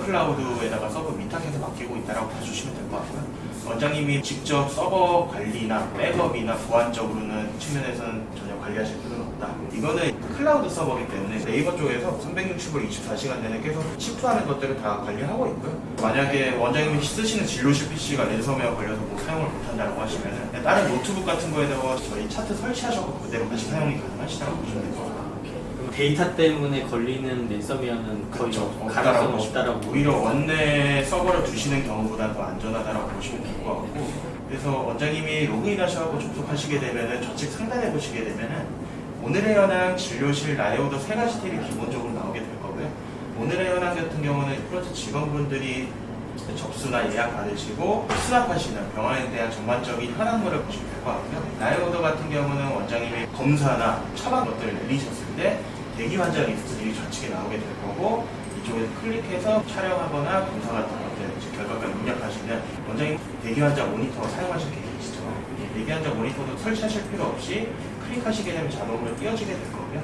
클라우드에다가 서버 위탁해서 맡기고 있다고 봐주시면 될 것 같고요. 원장님이 직접 서버 관리나 백업이나 보안적으로는 측면에서는 전혀 관리하실 필요는 없다. 이거는 클라우드 서버이기 때문에 네이버 쪽에서 365일 24시간 내내 계속 시프트하는 것들을 다 관리하고 있고요. 만약에 원장님이 쓰시는 진료실 PC가 랜섬웨어 걸려서 뭐 사용을 못한다고 하시면 다른 노트북 같은 거에다가 저희 차트 설치하셔서 그대로 다시 사용이 가능하시다고 보시면 될 것 같아요. 데이터 때문에 걸리는 랜섬웨어는 거의 가능성은 없다라고. 오히려 원내 서버를 두시는 경우보다 더 안전하다고 보시면 될 것 같고, 그래서 원장님이 로그인 하셔서 접속하시게 되면은 좌측 상단에 보시게 되면은 오늘의 현황, 진료실, 라이오더 세 가지 탭이 기본적으로 나오게 될 거고요. 오늘의 현황 같은 경우는 프론트 직원분들이 접수나 예약 받으시고 수납하시는 병원에 대한 전반적인 현황물을 보시면 될 것 같고요. 라이오더 같은 경우는 원장님이 검사나 처방 것들을 내리셨을 때 대기 환자 리스트들이 좌측에 나오게 될 거고, 이쪽에서 클릭해서 촬영하거나 검사 같은 것들 이제 결과를 입력하시는 원장님 대기 환자 모니터 사용하실 계획이시죠. 대기 환자 모니터도 설치하실 필요 없이 클릭하시게 되면 자동으로 띄워지게 될 거고요.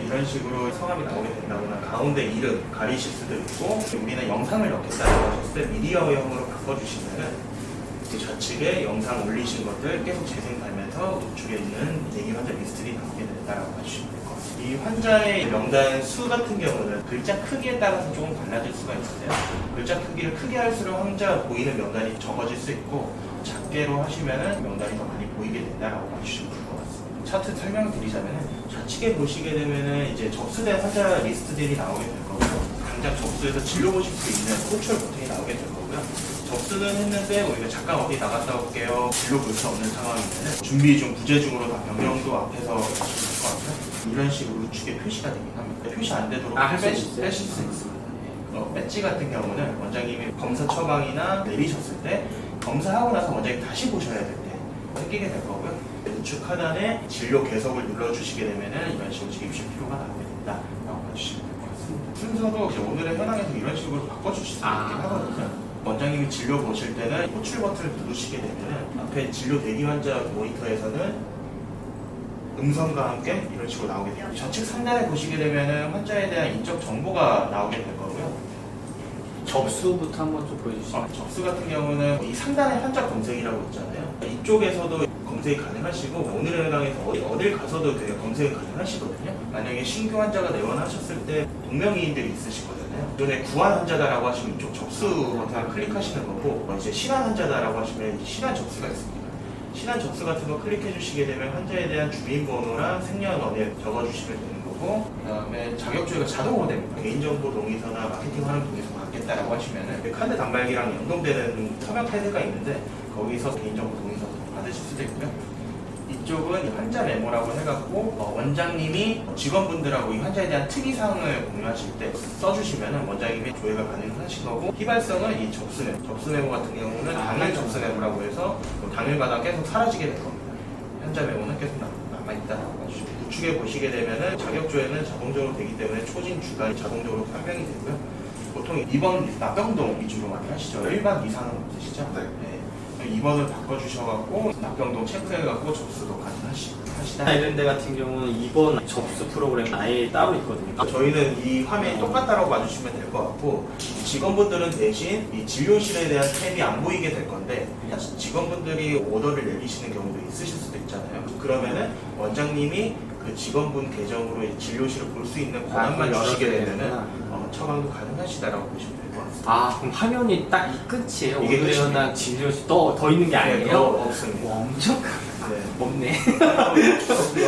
이런 식으로 성함이 나오게 된다거나 가운데 이름 가리실 수도 있고, 우리는 영상을 넣겠다고 하셨을 때 미디어형으로 바꿔주시면은 좌측에 영상 올리신 것들 계속 재생하면서 우측에 있는 대기 환자 리스트들이 나오게 된다라고 봐주시면 될 것 같습니다. 이 환자의 명단 수 같은 경우는 글자 크기에 따라서 조금 달라질 수가 있는데요. 글자 크기를 크게 할수록 환자 보이는 명단이 적어질 수 있고, 작게로 하시면은 명단이 더 많이 보이게 된다라고 봐주시면 될 것 같습니다. 차트 설명드리자면은 좌측에 보시게 되면은 이제 접수된 환자 리스트들이 나오게 될 거고요. 당장 접수해서 진료 보실 수 있는 호출 버튼이 나오게 될 거고요. 접수는 했는데 우리가 잠깐 어디 나갔다 올게요, 진료 볼 수 없는 상황이면 준비 중, 부재 중으로 다 병명도 앞에서 하시면 될 것 같고요. 이런 식으로 우측에 표시가 되긴 합니다. 표시 안 되도록 빼실 수 있습니다. 배지 같은 경우는 원장님이 검사 처방이나 내리셨을 때 검사하고 나서 원장님이 다시 보셔야 될 때 생기게 될 거고요. 우측 하단에 진료 계속을 눌러주시게 되면은 이런 식으로 입실 필요가 나오게 된다라고 봐주시면 될 것 같습니다. 순서도 이제 오늘의 현황에서 이런 식으로 바꿔주실 수 있긴 하거든요. 원장님이 진료 보실 때는 호출 버튼을 누르시게 되면 앞에 진료 대기 환자 모니터에서는 음성과 함께 이런 식으로 나오게 돼요. 좌측 상단에 보시게 되면 환자에 대한 인적 정보가 나오게 될 거고요. 접수부터 한번 좀 보여주시죠. 접수 같은 경우는 이 상단에 환자 검색이라고 있잖아요. 이쪽에서도 검색이 가능하시고, 오늘의 현황에서 어딜 가서도 되게 검색이 가능하시거든요. 만약에 신규 환자가 내원하셨을 때 동명이인들이 있으시거든요. 기존에 구한 환자다라고 하시면 이쪽 접수 버튼을 클릭하시는 거고, 이제 신환 환자다라고 하시면 신환 접수가 있습니다. 신환 접수 같은 거 클릭해 주시게 되면 환자에 대한 주민번호랑 생년월일 적어주시면 되는 거고, 그 다음에 자격조회가 자동으로 됩니다. 개인정보 동의서나 마케팅 하는 동의서 받겠다라고 하시면은 카드 단말기랑 연동되는 서명 패드가 있는데 거기서 개인정보 동의서 받으실 수도 있고요. 이쪽은 환자 메모라고 해갖고 원장님이 직원분들하고 이 환자에 대한 특이사항을 공유하실 때 써주시면 원장님이 조회가 가능하신 거고, 희발성은 이 접수 메모 같은 경우는 당일 접수 메모라고 해서 당일마다 계속 사라지게 될 겁니다. 환자 메모는 계속 남아있다라고 봐주시고, 우측에 보시게 되면은 자격조회는 자동적으로 되기 때문에 초진 주간이 자동적으로 판명이 되고요. 보통 2번 납병동 위주로 많이 하시죠. 1박 이상은 없으시죠? 네. 2번을 바꿔주셔갖고 납병동 체크해갖고 접수도 가능하시다. 이런 데 같은 경우는 2번 접수 프로그램 아예 따로 있거든요. 저희는 이 화면이 똑같다고 봐주시면 될 것 같고, 직원분들은 대신 이 진료실에 대한 탭이 안 보이게 될 건데, 직원분들이 오더를 내리시는 경우도 있으실 수도 있잖아요. 그러면은 원장님이 그 직원분 계정으로 진료실을 볼 수 있는 권한만 주시게 되면은 처방도 가능하시다라고 보시면 될 것 같습니다. 그럼 화면이 딱 이 끝이에요? 이게 오늘의 현황 진료실 더 있는 게 아니에요? 더 없습니다. 와, 엄청 없네.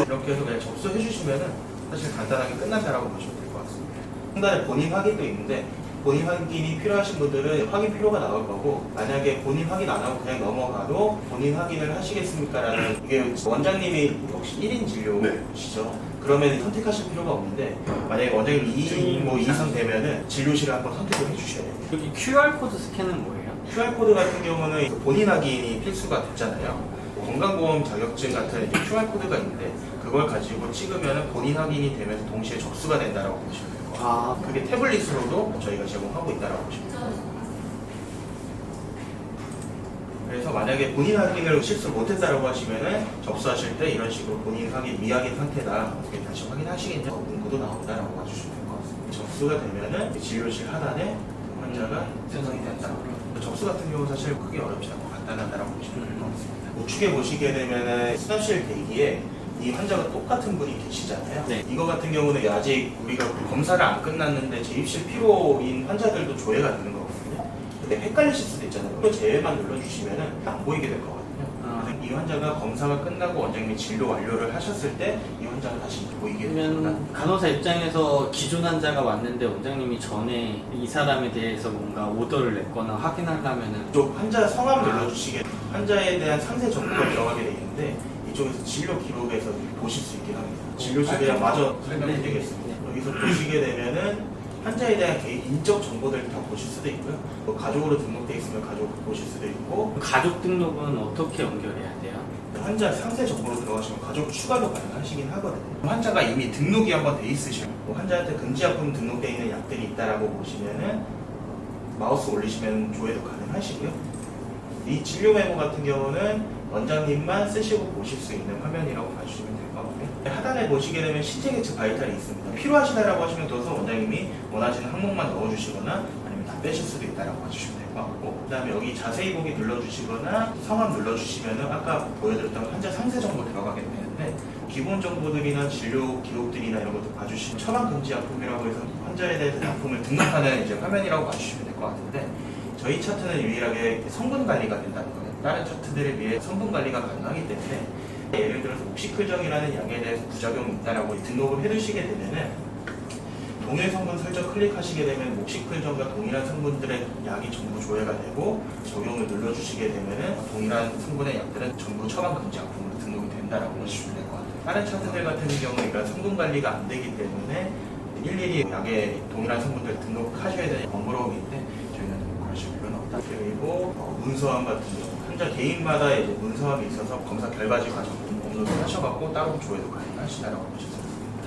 이렇게 해서 그냥 접수해 주시면은 사실 간단하게 끝난다라고 보시면 될 것 같습니다. 상단에 본인 확인도 있는데, 본인 확인이 필요하신 분들은 확인 필요가 나올 거고, 만약에 본인 확인 안 하고 그냥 넘어가도 본인 확인을 하시겠습니까? 라는, 이게 원장님이 혹시 1인 진료시죠? 그러면 선택하실 필요가 없는데, 만약에 원장님이 2인 뭐 이상 되면은 진료실을 한번 선택을 해주셔야 돼요. 여기 QR코드 스캔은 뭐예요? QR코드 같은 경우는 본인 확인이 필수가 됐잖아요. 건강보험 자격증 같은 QR코드가 있는데, 그걸 가지고 찍으면 본인 확인이 되면서 동시에 접수가 된다라고 보시면 돼요. 그게 태블릿으로도 저희가 제공하고 있다라고 보시면 됩니다. 그래서 만약에 본인 확인을 실수 못했다라고 하시면은 접수하실 때 이런 식으로 본인 확인 미확인 상태다, 어떻게 다시 확인하시겠냐 문구도 나온다라고 봐주시면 될 것 같습니다. 접수가 되면은 진료실 하단에 환자가 생성이 된다. 접수 같은 경우 사실 크게 어렵지 않고 간단하다라고 보시면 될 것 같습니다. 우측에 보시게 되면은 수납실 대기에 이 환자가 똑같은 분이 계시잖아요. 네. 이거 같은 경우는 아직 우리가 검사를 안 끝났는데 재입실 필요인 환자들도 조회가 되는 거거든요. 근데 헷갈리실 수도 있잖아요. 또 제외만 눌러주시면은 안 보이게 될 거거든요. 이 환자가 검사가 끝나고 원장님이 진료 완료를 하셨을 때 이 환자가 다시 보이게 됩니다. 그러면 간호사 입장에서 기존 환자가 왔는데 원장님이 전에 이 사람에 대해서 뭔가 오더를 냈거나 확인하려면은 이쪽 환자 성함 눌러주시게 환자에 대한 상세 정보가 들어가게 되어 있는데 이쪽에서 진료 기록에서 보실 수 있게 합니다. 진료실이랑 마저 설명해 드리겠습니다. 네. 여기서 보시게 되면은 환자에 대한 개인 인적 정보들을 다 보실 수도 있고요. 뭐 가족으로 등록돼 있으면 가족 보실 수도 있고 가족 등록은 어떻게 연결해야 돼요? 환자 상세 정보로 들어가시면 가족 추가도 가능하시긴 하거든요. 환자가 이미 등록이 한번 돼 있으시고 뭐 환자한테 금지약품 등록되어 있는 약들이 있다라고 보시면은 마우스 올리시면 조회도 가능하시고요. 이 진료 메모 같은 경우는 원장님만 쓰시고 보실 수 있는 화면이라고 봐주시면 될 것 같고요. 하단에 보시게 되면 신체 계측 바이탈이 있습니다. 필요하시다라고 하시면 더 원장님이 원하시는 항목만 넣어주시거나 아니면 다 빼실 수도 있다라고 봐주시면 될 것 같고, 그 다음에 여기 자세히 보기 눌러주시거나 성함 눌러주시면은 아까 보여드렸던 환자 상세 정보 들어가게 되는데 기본 정보들이나 진료 기록들이나 이런 것도 봐주시면 처방 금지 약품이라고 해서 환자에 대해서 약품을 등록하는 이제 화면이라고 봐주시면 될 것 같은데 저희 차트는 유일하게 성분 관리가 된다는 거예요. 다른 차트들에 비해 성분 관리가 가능하기 때문에 예를 들어서 옥시클정이라는 약에 대해서 부작용이 있다라고 등록을 해두시게 되면은 동일 성분 설정 클릭하시게 되면 옥시클정과 동일한 성분들의 약이 전부 조회가 되고 적용을 눌러주시게 되면은 동일한 성분의 약들은 전부 처방 금지 약품으로 등록이 된다라고 보시면 될 것 같아요. 다른 차트들 같은 경우는 이런 성분 관리가 안 되기 때문에 일일이 약에 동일한 성분들 등록하셔야 되는 번거로움인데 저희는 그러실 필요는 없다. 그리고 문서함 같은 경우 환자 개인마다 이제 문서함이 있어서 검사 결과지 과정 업로드 하셔갖고 따로 조회도 가능하시다라고 보셨습니다.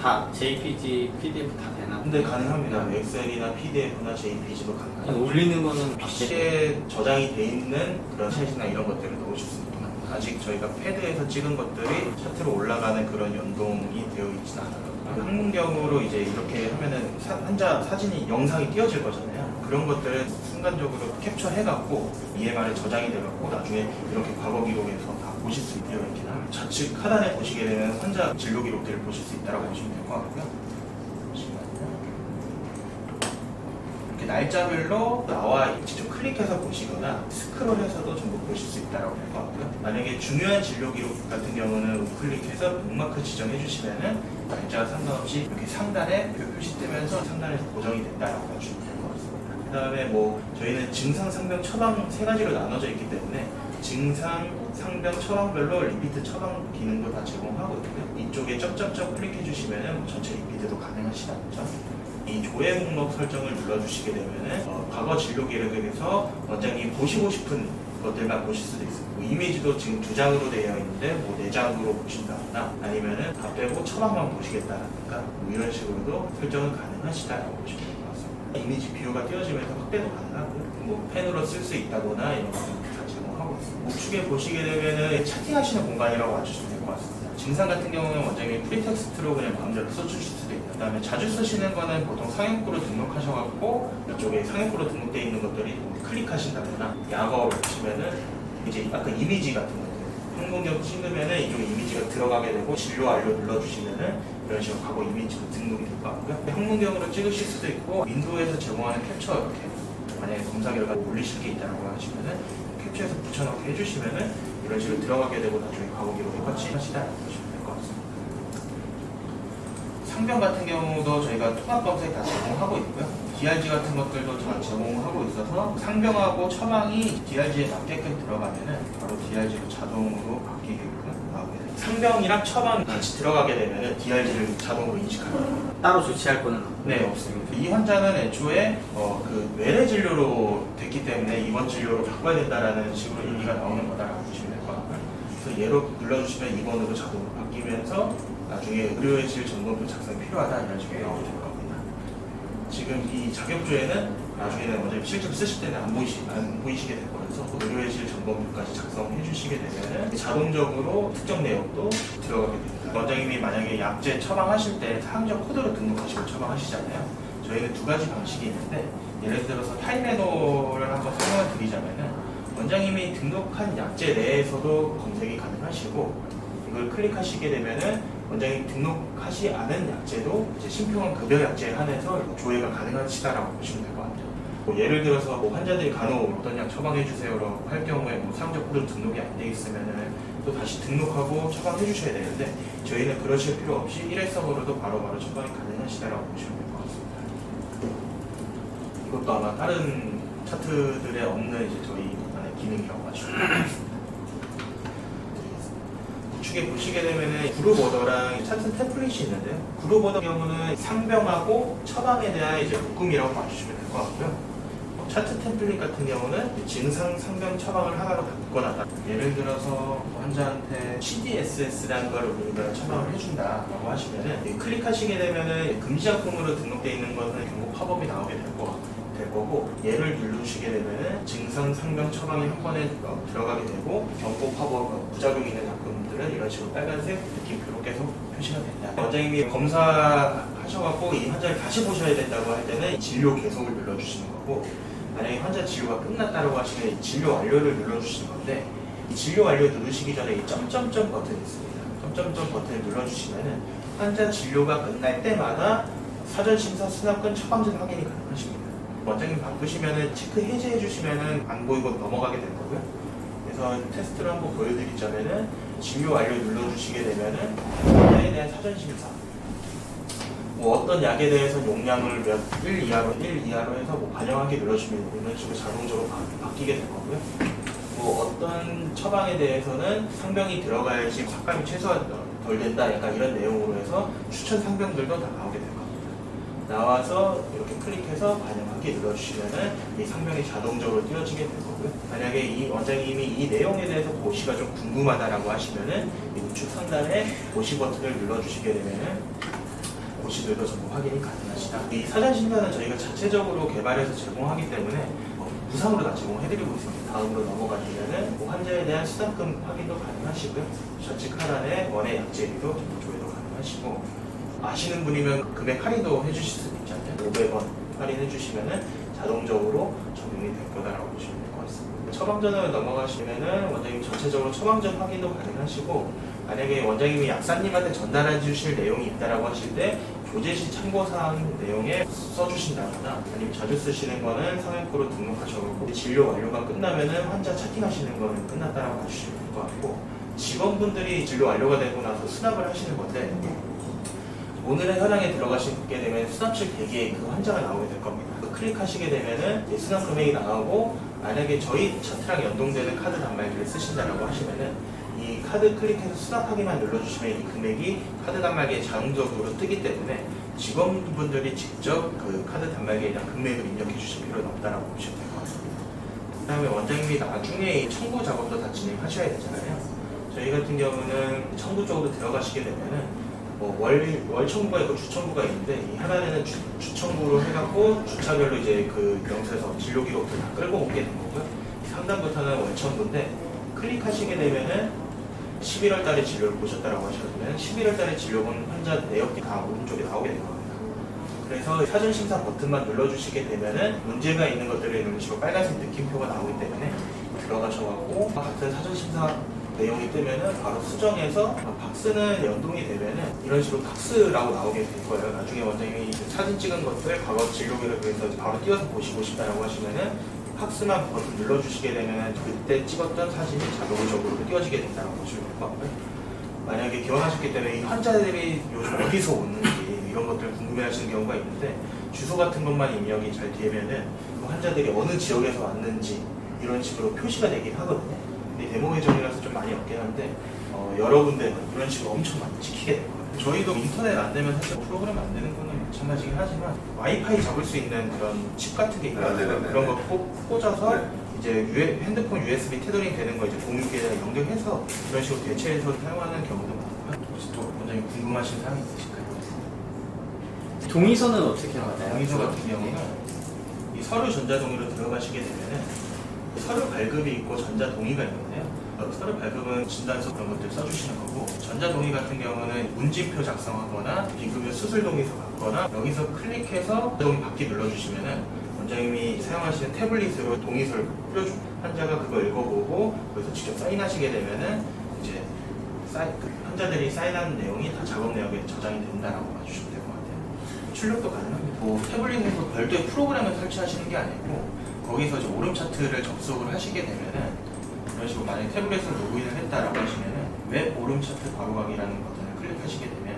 다 JPG, PDF 다 되나? 근데 가능합니다. 엑셀이나 PDF나 JPG도 가능합니다. 올리는 거는 PC에 저장이 돼 있는 그런 샷이나 이런 것들을 넣으실 수 있긴 합니다. 아직 저희가 패드에서 찍은 것들이 샤트로 올라가는 그런 연동이 되어 있지는 않아요. 항문경으로 이제 이렇게 하면은 환자 사진이 영상이 띄어질 거잖아요. 그런 것들을 순간적으로 캡처해갖고 EMR에 저장이 돼갖고 나중에 이렇게 과거 기록에서 다 보실 수 있게 되어 있긴 합니다. 좌측 하단에 보시게 되면 환자 진료 기록들을 보실 수 있다고 보시면 될 것 같고요. 이렇게 날짜별로 나와 직접 클릭해서 보시거나 스크롤해서도 전부 보실 수 있다고 할 것 같고요. 만약에 중요한 진료 기록 같은 경우는 우클릭해서 북마크 지정해 주시면은 날짜 상관없이 이렇게 상단에 표시 뜨면서 상단에서 고정이 된다라고 봐주시면 될 것 같습니다. 그 다음에 뭐 저희는 증상, 상병, 처방 세 가지로 나눠져 있기 때문에 증상, 상병, 처방별로 리피트 처방 기능도 다 제공하고 있고요. 이쪽에 쩍쩍쩍 클릭해 주시면은 전체 리피트도 가능하시다는 점. 이 조회 목록 설정을 눌러주시게 되면은 과거 진료 기록에서 원장님이 보시고 싶은 것들만 보실 수도 있어요. 뭐 이미지도 지금 2장으로 되어 있는데 뭐 4장으로 보신다거나 아니면은 다 빼고 처방만 보시겠다라든가 뭐 이런 식으로도 설정은 가능하시다라고 보시면 될 것 같습니다. 이미지 뷰가 띄워지면서 확대도 가능하고요. 뭐 펜으로 쓸 수 있다거나 이런 것들 다 제공하고 있습니다. 우측에 보시게 되면은 채팅하시는 공간이라고 봐주시면 될 것 같습니다. 증상 같은 경우는 원장님이 프리텍스트로 그냥 마음대로 써주실 수도 있고, 그 다음에 자주 쓰시는 거는 보통 상용구로 등록하셔갖고 이쪽에 상용구로 등록되어 있는 것들이 클릭하신다거나 약어로 보시면은 이제 약간 이미지 같은 것들 항문경 찍으면은 이쪽에 이미지가 들어가게 되고 진료 완료 눌러주시면은 이런 식으로 과거 이미지로 등록이 될 것 같고요. 항문경으로 찍으실 수도 있고 윈도우에서 제공하는 캡처 이렇게 만약에 검사 결과 올리실 게 있다고 하시면은 캡처해서 붙여넣기 해주시면은 이런 식으로 들어가게 되고 나중에 과거 기록에 같이 하시다라고 보시면 될 것 같습니다. 상병 같은 경우도 저희가 통합 검색 다 제공하고 있고요. DRG 같은 것들도 다 제공하고 있어서 상병하고 처방이 DRG에 맞게끔 들어가면은 바로 DRG로 자동으로 바뀌게끔 나오게 됩니다. 상병이랑 처방 같이 들어가게 되면은 DRG를 자동으로 인식합니다. 따로 조치할 거는 네, 없습니다. 이 환자는 애초에 그 외래 진료로 됐기 때문에 입원 진료로 바꿔야 된다라는 식으로 얘기가 나오는 거다라고 보시면 될 것 같고요. 그래서 얘로 눌러주시면 입원으로 자동으로 바뀌면서 나중에 의료의 질 점검표 작성이 필요하다 이런 식으로 나오게 될 겁니다. 지금 이 자격조에는 나중에는 먼저 실제로 쓰실 때는 안 보이시게 될 거라서 의료의 질 점검표까지 작성해 주시게 되면 자동적으로 특정 내역도 들어가게 됩니다. 원장님이 만약에 약제 처방하실 때 사항적 코드로 등록하시고 처방하시잖아요. 저희는 두 가지 방식이 있는데, 예를 들어서 타임레노를 한번 설명을 드리자면은 원장님이 등록한 약제 내에서도 검색이 가능하시고, 이걸 클릭하시게 되면은 원장님 등록하지 않은 약제도 이제 심평원 급여 약제에 한해서 조회가 가능하시다라고 보시면 될 것 같아요. 예를 들어서 환자들이 간혹 어떤 약 처방해 주세요라고 할 경우에 사용자 코드 등록이 안 돼 있으면은 또 다시 등록하고 처방해 주셔야 되는데, 저희는 그러실 필요 없이 일회성으로도 바로바로 처방이 가능하시다라고 보시면 될 것 같습니다. 이것도 아마 다른 차트들에 없는 이제 저희만의 기능이라고 하시면 되겠습니다. 우측에 보시게 되면은 그룹 오더랑 차트 템플릿이 있는데요. 그룹 오더 경우는 상병하고 처방에 대한 이제 묶음이라고 봐주시면 될 것 같고요. 차트 템플릿 같은 경우는 증상, 상병, 처방을 하나로 다 묶어놨다. 예를 들어서 환자한테 CDSS라는 걸 우리가 처방을 해준다라고 하시면은 클릭하시게 되면은 금지약품으로 등록되어 있는 것은 경고 팝업이 나오게 될 거고, 얘를 누르시게 되면은 증상, 상병, 처방이 한 번에 들어가게 되고, 경고 팝업, 부작용 있는 약품들은 이런 식으로 빨간색 느낌표로 계속 표시가 됩니다. 원장님이 검사하셔갖고 이 환자를 다시 보셔야 된다고 할 때는 진료 계속을 눌러주시는 거고, 만약에 환자 진료가 끝났다고 하시면 이 진료 완료를 눌러주시는 건데, 이 진료 완료 누르시기 전에 이 점점점 버튼이 있습니다. 점점점 버튼을 눌러주시면은 환자 진료가 끝날 때마다 사전심사, 수납근, 처방전 확인이 가능하십니다. 원장님 바쁘시면은 체크 해제해 주시면은 안 보이고 넘어가게 될 거고요. 그래서 테스트를 한번 보여드리자면은 진료 완료 눌러주시게 되면은 환자에 대한 사전심사, 뭐 어떤 약에 대해서 용량을 1 이하로 해서 뭐 반영하기 눌러주시면 이런 식으로 자동적으로 바뀌게 될 거고요. 뭐 어떤 처방에 대해서는 상병이 들어가야지 삭감이 최소한 덜 된다, 약간 이런 내용으로 해서 추천 상병들도 다 나오게 될 겁니다. 나와서 이렇게 클릭해서 반영하기 눌러주시면은 이 상명이 자동적으로 띄워지게 될 거고요. 만약에 이 원장님이 이 내용에 대해서 고시가 좀 궁금하다라고 하시면은 이 우측 상단에 고시 버튼을 눌러주시게 되면은 고시들도 전부 확인이 가능하시다. 이 사전 심사는 저희가 자체적으로 개발해서 제공하기 때문에 무상으로 다 제공해드리고 있습니다. 다음으로 넘어가시면은 환자에 대한 수납금 확인도 가능하시고요. 좌측 하단에 원의 약제비도 전부 조회도 가능하시고, 아시는 분이면 금액 할인도 해주실 수 있잖아요. 500원 할인해 주시면은 자동적으로 적용이 될 거다라고 보시면 될 것 같습니다. 처방전으로 넘어가시면은 원장님 전체적으로 처방전 확인도 가능하시고, 만약에 원장님이 약사님한테 전달해 주실 내용이 있다라고 하실 때 교재시 참고사항 내용에 써주신다거나, 아니면 자주 쓰시는 거는 상행코로 등록하셔서 진료 완료가 끝나면은 환자 차팅하시는 거는 끝났다라고 봐주시면 될 것 같고, 직원분들이 진료 완료가 되고 나서 수납을 하시는 건데, 오늘의 현황에 들어가시게 되면 수납실 대기에 그 환자가 나오게 될 겁니다. 클릭하시게 되면은 수납 금액이 나오고, 만약에 저희 차트랑 연동되는 카드 단말기를 쓰신다라고 하시면은 이 카드 클릭해서 수납하기만 눌러주시면 이 금액이 카드 단말기에 자동적으로 뜨기 때문에 직원분들이 직접 그 카드 단말기에 대한 금액을 입력해 주실 필요는 없다라고 보시면 될 것 같습니다. 그 다음에 원장님이 나중에 청구 작업도 다 진행하셔야 되잖아요. 저희 같은 경우는 청구 쪽으로 들어가시게 되면은 월 청구가 있고 주 청구가 있는데, 이 하나는 주 청구로 해갖고 주차별로 이제 그 명세서 진료 기록들 다 끌고 오게 된 거고요. 상단부터는 월 청구인데, 클릭하시게 되면은 11월 달에 진료를 보셨다라고 하시면 11월 달에 진료 본 환자 내역이 다 오른쪽에 나오게 된 겁니다. 그래서 사전 심사 버튼만 눌러주시게 되면은 문제가 있는 것들을 이런 식으로 빨간색 느낌표가 나오기 때문에 들어가셔갖고 같은 사전 심사 내용이 뜨면은 바로 수정해서 팍스는 연동이 되면은 이런 식으로 팍스라고 나오게 될 거예요. 나중에 원장님이 사진 찍은 것들 과거 진료기를 그래서 바로 띄워서 보시고 싶다라고 하시면은 팍스만 버튼 눌러주시게 되면은 그때 찍었던 사진이 자동적으로 띄워지게 된다고 보시면 될 것 같고요. 만약에 개원하셨기 때문에 이 환자들이 요즘 어디서 오는지 이런 것들 궁금해하시는 경우가 있는데, 주소 같은 것만 입력이 잘 되면은 그 환자들이 어느 지역에서 왔는지 이런 식으로 표시가 되긴 하거든요. 데모 회전이라서 좀 많이 없긴 한데 여러 군데 이런 식으로 엄청 많이 찍히게 될 거예요. 저희도 인터넷 안 되면 사실 프로그램 안 되는 거는 마찬가지긴 하지만 와이파이 잡을 수 있는 그런 칩 같은 게 있거든요. 그런 거 꽂아서 이제 핸드폰 USB 테더링 되는 거 이제 공유기에다가 연결해서 이런 식으로 대체해서 사용하는 경우도 많고요. 혹시 또 원장님 궁금하신 사항이 있으실까요? 동의서는 어떻게 받아요? 동의서 같은 경우는 이 서류 전자동의로 들어가시게 되면은 서류 발급이 있고 전자 동의가 있는데요. 서류 발급은 진단서 그런 것들 써주시는 거고, 전자동의 같은 경우는 문진표 작성하거나 비급여 수술 동의서 받거나 여기서 클릭해서 동의 받기 눌러주시면은 원장님이 사용하시는 태블릿으로 동의서를 뿌려줍니다. 환자가 그거 읽어보고 거기서 직접 사인하시게 되면은 이제 환자들이 사인하는 내용이 다 작업 내역에 저장이 된다라고 봐주시면 될 것 같아요. 출력도 가능합니다. 뭐 태블릿에서 별도의 프로그램을 설치하시는 게 아니고 거기서 이제 오름 차트를 접속을 하시게 되면은 이런 식으로 만약에 태블릿을 로그인을 했다라고 하시면은 웹 오름 차트 바로가기라는 버튼을 클릭하시게 되면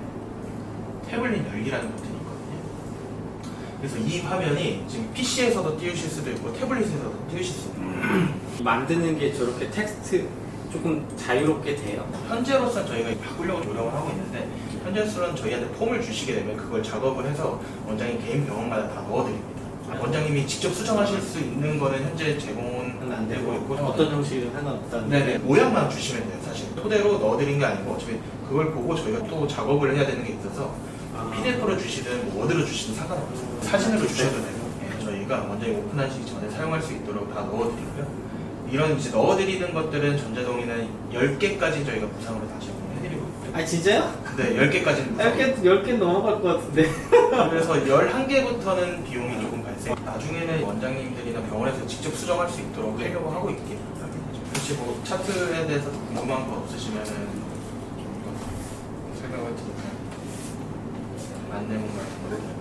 태블릿 열기라는 버튼이 있거든요. 그래서 이 화면이 지금 PC에서도 띄우실 수도 있고 태블릿에서도 띄우실 수도 있고 만드는 게 저렇게 텍스트 조금 자유롭게 돼요. 현재로서는 저희가 바꾸려고 노력을 하고 있는데 현재로서는 저희한테 폼을 주시게 되면 그걸 작업을 해서 원장님 개인 병원마다 다 넣어드립니다. 원장님이 직접 수정하실 수 있는 거는 현재 제공은 안 되고 있고 어떤 형식이든 상관없다는. 네네 모양만 주시면 돼요. 사실 토대로 넣어드린 게 아니고 어차피 그걸 보고 저희가 또 작업을 해야 되는 게 있어서 PDF로 주시든 뭐 워드로 주시든 상관없어요. 사진으로 주셔도 되고 저희가 원장님 오픈하시기 전에 사용할 수 있도록 다 넣어드리고요. 이런 이제 넣어드리는 것들은 전자동의는 10개까지 저희가 무상으로 다 제공해드리고 있고요. 아 진짜요? 네, 10개까지는 무상. 10개 넘어갈 것 같은데. 그래서 11개부터는 비용이 조금 발생. 나중에는 원장님들이나 병원에서 직접 수정할 수 있도록 하려고 하고 있긴 합니다. 혹시 뭐 차트에 대해서 더 궁금한 거 없으시면은 좀 설명을 드릴까요? 안내문 같은 거.